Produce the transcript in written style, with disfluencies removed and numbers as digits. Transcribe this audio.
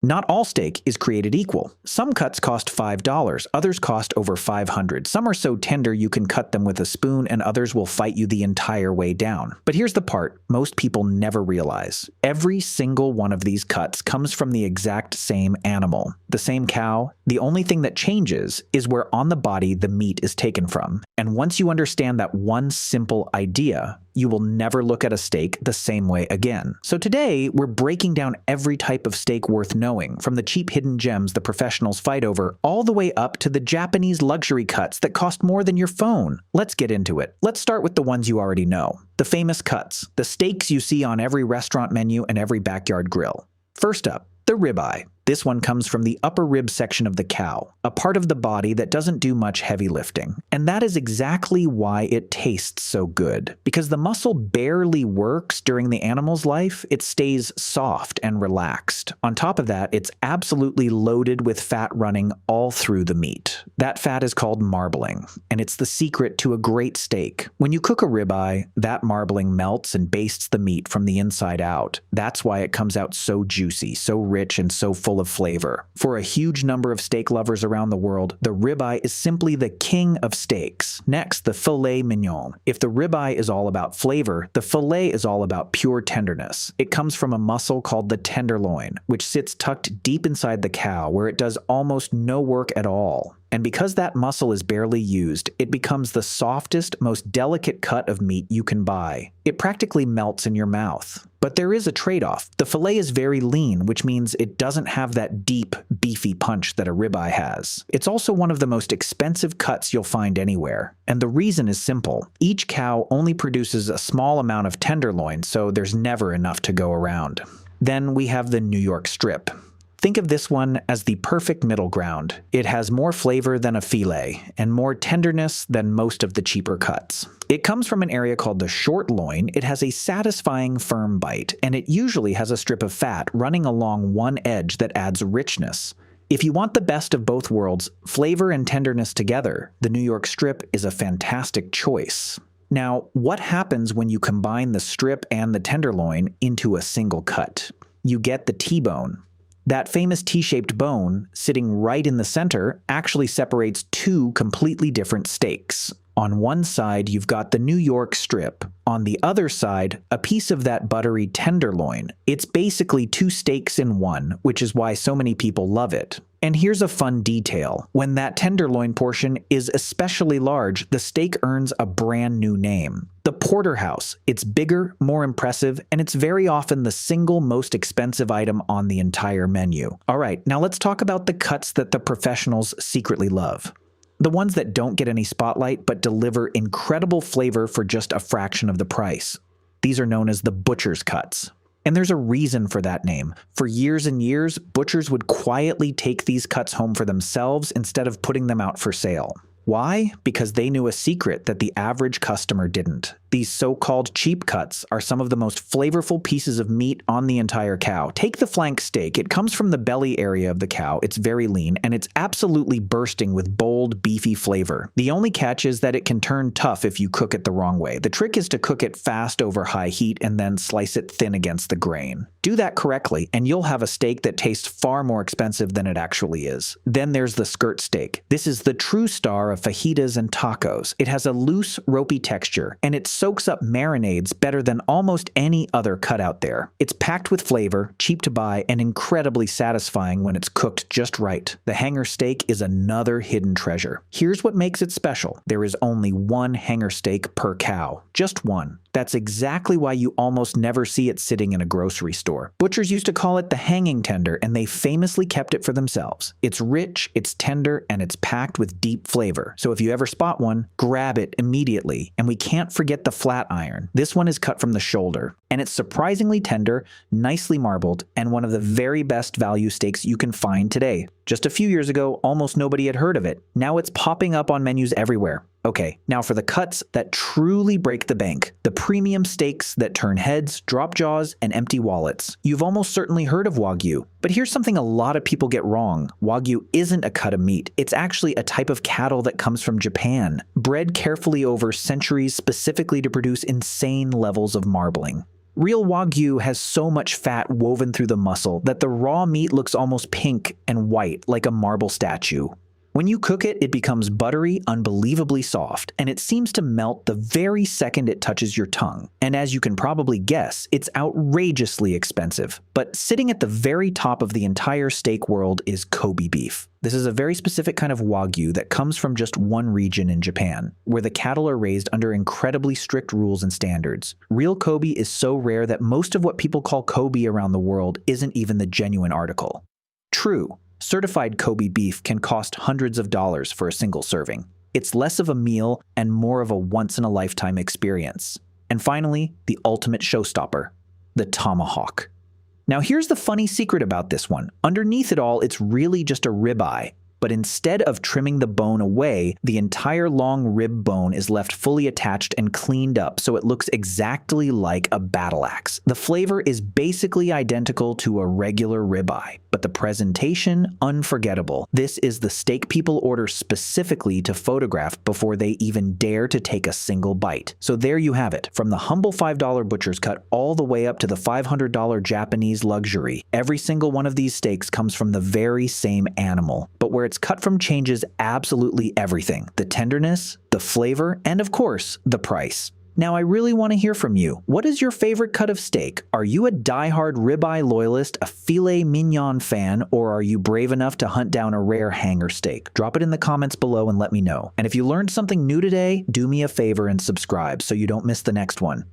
Not all steak is created equal. Some cuts cost $5, others cost over $500. Some are so tender you can cut them with a spoon, and others will fight you the entire way down. But here's the part most people never realize. Every single one of these cuts comes from the exact same animal, the same cow. The only thing that changes is where on the body the meat is taken from. And once you understand that one simple idea, you will never look at a steak the same way again. So today, we're breaking down every type of steak worth knowing, from the cheap hidden gems the professionals fight over, all the way up to the Japanese luxury cuts that cost more than your phone. Let's get into it. Let's start with the ones you already know. The famous cuts, the steaks you see on every restaurant menu and every backyard grill. First up, the ribeye. This one comes from the upper rib section of the cow, a part of the body that doesn't do much heavy lifting. And that is exactly why it tastes so good. Because the muscle barely works during the animal's life, it stays soft and relaxed. On top of that, it's absolutely loaded with fat running all through the meat. That fat is called marbling, and it's the secret to a great steak. When you cook a ribeye, that marbling melts and bastes the meat from the inside out. That's why it comes out so juicy, so rich, and so full of flavor. For a huge number of steak lovers around the world, the ribeye is simply the king of steaks. Next, the filet mignon. If the ribeye is all about flavor, the filet is all about pure tenderness. It comes from a muscle called the tenderloin, which sits tucked deep inside the cow, where it does almost no work at all. And because that muscle is barely used, it becomes the softest, most delicate cut of meat you can buy. It practically melts in your mouth. But there is a trade-off. The filet is very lean, which means it doesn't have that deep, beefy punch that a ribeye has. It's also one of the most expensive cuts you'll find anywhere. And the reason is simple. Each cow only produces a small amount of tenderloin, so there's never enough to go around. Then we have the New York strip. Think of this one as the perfect middle ground. It has more flavor than a filet, and more tenderness than most of the cheaper cuts. It comes from an area called the short loin. It has a satisfying, firm bite, and it usually has a strip of fat running along one edge that adds richness. If you want the best of both worlds, flavor and tenderness together, the New York strip is a fantastic choice. Now, what happens when you combine the strip and the tenderloin into a single cut? You get the T-bone. That famous T-shaped bone, sitting right in the center, actually separates two completely different steaks. On one side, you've got the New York strip. On the other side, a piece of that buttery tenderloin. It's basically two steaks in one, which is why so many people love it. And here's a fun detail. When that tenderloin portion is especially large, the steak earns a brand new name. The porterhouse. It's bigger, more impressive, and it's very often the single most expensive item on the entire menu. All right, now let's talk about the cuts that the professionals secretly love. The ones that don't get any spotlight but deliver incredible flavor for just a fraction of the price. These are known as the butcher's cuts. And there's a reason for that name. For years and years, butchers would quietly take these cuts home for themselves instead of putting them out for sale. Why? Because they knew a secret that the average customer didn't. These so-called cheap cuts are some of the most flavorful pieces of meat on the entire cow. Take the flank steak. It comes from the belly area of the cow. It's very lean, and it's absolutely bursting with bold, beefy flavor. The only catch is that it can turn tough if you cook it the wrong way. The trick is to cook it fast over high heat and then slice it thin against the grain. Do that correctly, and you'll have a steak that tastes far more expensive than it actually is. Then there's the skirt steak. This is the true star of fajitas and tacos. It has a loose, ropey texture, and it soaks up marinades better than almost any other cut out there. It's packed with flavor, cheap to buy, and incredibly satisfying when it's cooked just right. The hanger steak is another hidden treasure. Here's what makes it special. There is only one hanger steak per cow. Just one. That's exactly why you almost never see it sitting in a grocery store. Butchers used to call it the hanging tender, and they famously kept it for themselves. It's rich, it's tender, and it's packed with deep flavor. So if you ever spot one, grab it immediately. And we can't forget the flat iron. This one is cut from the shoulder, and it's surprisingly tender, nicely marbled, and one of the very best value steaks you can find today. Just a few years ago, almost nobody had heard of it. Now it's popping up on menus everywhere. Okay, now for the cuts that truly break the bank, the premium steaks that turn heads, drop jaws, and empty wallets. You've almost certainly heard of Wagyu, but here's something a lot of people get wrong. Wagyu isn't a cut of meat. It's actually a type of cattle that comes from Japan, bred carefully over centuries specifically to produce insane levels of marbling. Real Wagyu has so much fat woven through the muscle that the raw meat looks almost pink and white like a marble statue. When you cook it, it becomes buttery, unbelievably soft, and it seems to melt the very second it touches your tongue. And as you can probably guess, it's outrageously expensive. But sitting at the very top of the entire steak world is Kobe beef. This is a very specific kind of Wagyu that comes from just one region in Japan, where the cattle are raised under incredibly strict rules and standards. Real Kobe is so rare that most of what people call Kobe around the world isn't even the genuine article. True, certified Kobe beef can cost hundreds of dollars for a single serving. It's less of a meal and more of a once-in-a-lifetime experience. And finally, the ultimate showstopper, the tomahawk. Now here's the funny secret about this one. Underneath it all, it's really just a ribeye. But instead of trimming the bone away, the entire long rib bone is left fully attached and cleaned up so it looks exactly like a battle axe. The flavor is basically identical to a regular ribeye, but the presentation, unforgettable. This is the steak people order specifically to photograph before they even dare to take a single bite. So there you have it, from the humble $5 butcher's cut all the way up to the $500 Japanese luxury. Every single one of these steaks comes from the very same animal, but where it's cut from changes absolutely everything: the tenderness, the flavor, and of course, the price. Now I really want to hear from you. What is your favorite cut of steak? Are you a die-hard ribeye loyalist, a filet mignon fan, or are you brave enough to hunt down a rare hanger steak? Drop it in the comments below and let me know. And if you learned something new today, do me a favor and subscribe so you don't miss the next one.